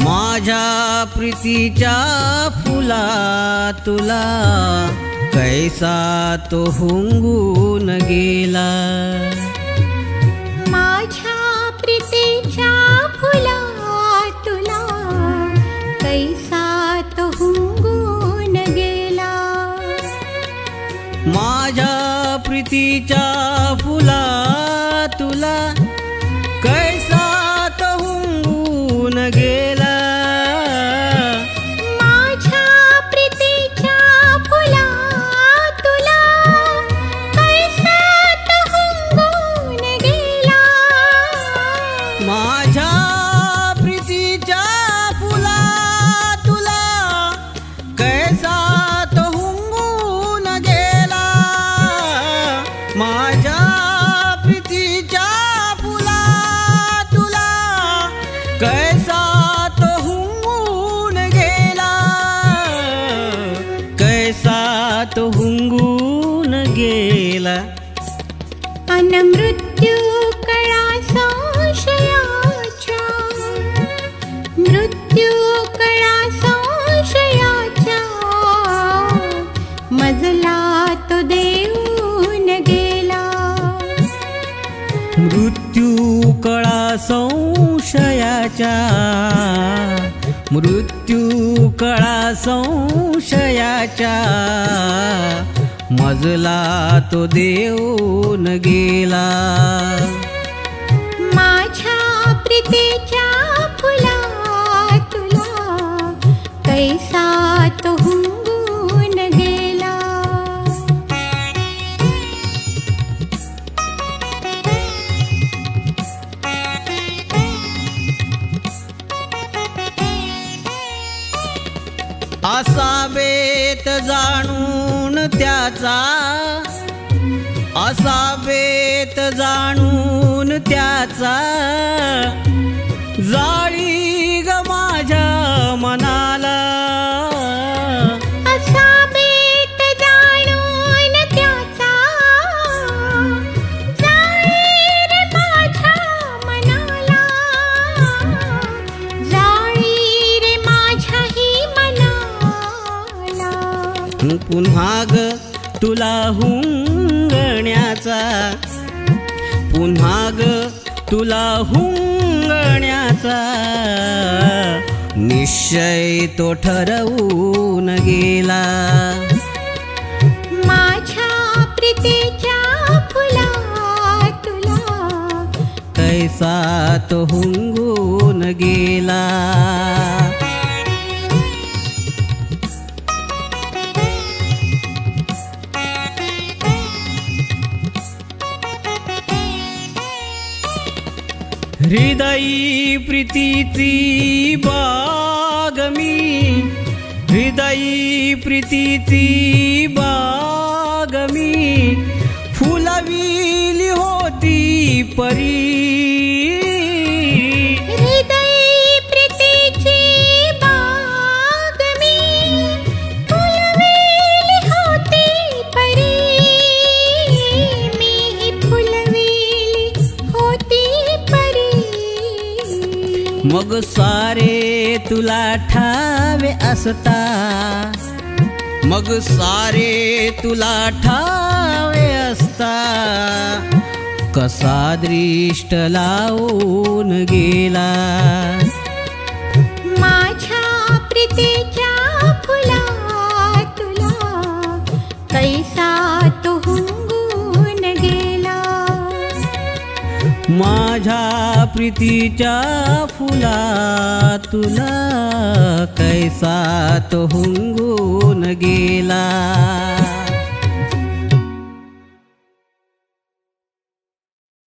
माझ्या प्रीतीच्या फुला तुला कैसा तो हुंगून गेला। माझ्या प्रीतीच्या फुला तुला कैसा तो हुंगून गेला। माझ्या प्रीतीच्या फुला तुला कैसा तो हुंगून गेला। माझ्या प्रीतीच्या फुला तुला कैसा तो हुंगून गेला। माझ्या प्रीतीच्या फुला तुला कैसा तो हुंगून गेला। माझ्या प्रीतीच्या फुला तुला कैसा तो हुंगून गेला। कैसा तो हुंगून गेला। अन मृत्यू कळा संशयाच्या, मृत्यू कळा संशयाच्या मजला तो देऊन गेला। मृत्यू कळा संशयाच्या, मृत्यू कळा संशयाच्या मजला तो देऊन गेला। माझ्या प्रीतीच्या फुला तुला कैसा तो हुंगून गेला। असा बेत जाणून त्याचा, असा बेत जाणून त्याचा जाळी ग माझ्या मनाला। असा बेत जाणून त्याचा जाळी रे माझ्या मनाला, जाळी रे माझ्याही मनाला। पुन्हा ग तुला हुंगण्याचा, पुन्हा ग तुला हुंगण्याचा निश्चय तो ठरवून गेला। माझ्या प्रीतीच्या फुला तुला कैसा तो हुंगून गेला। हृदयी प्रीतीची बाग मी, हृदयी प्रीतीची बाग मी फुलविली होती परी। हृदयी प्रीतीची बाग मी फुलविली होती परी। मी फुलविली होती परी। मग सारे तुला ठावे असता, मग सारे तुला ठावे असता कसा दृष्ट लावून गेला। माझ्या प्रीतीच्या फुला तुला कैसा तो हुंगून गेला। माझ्या प्रीतीच्या फुला तुला कैसा तो हुंगून गेला।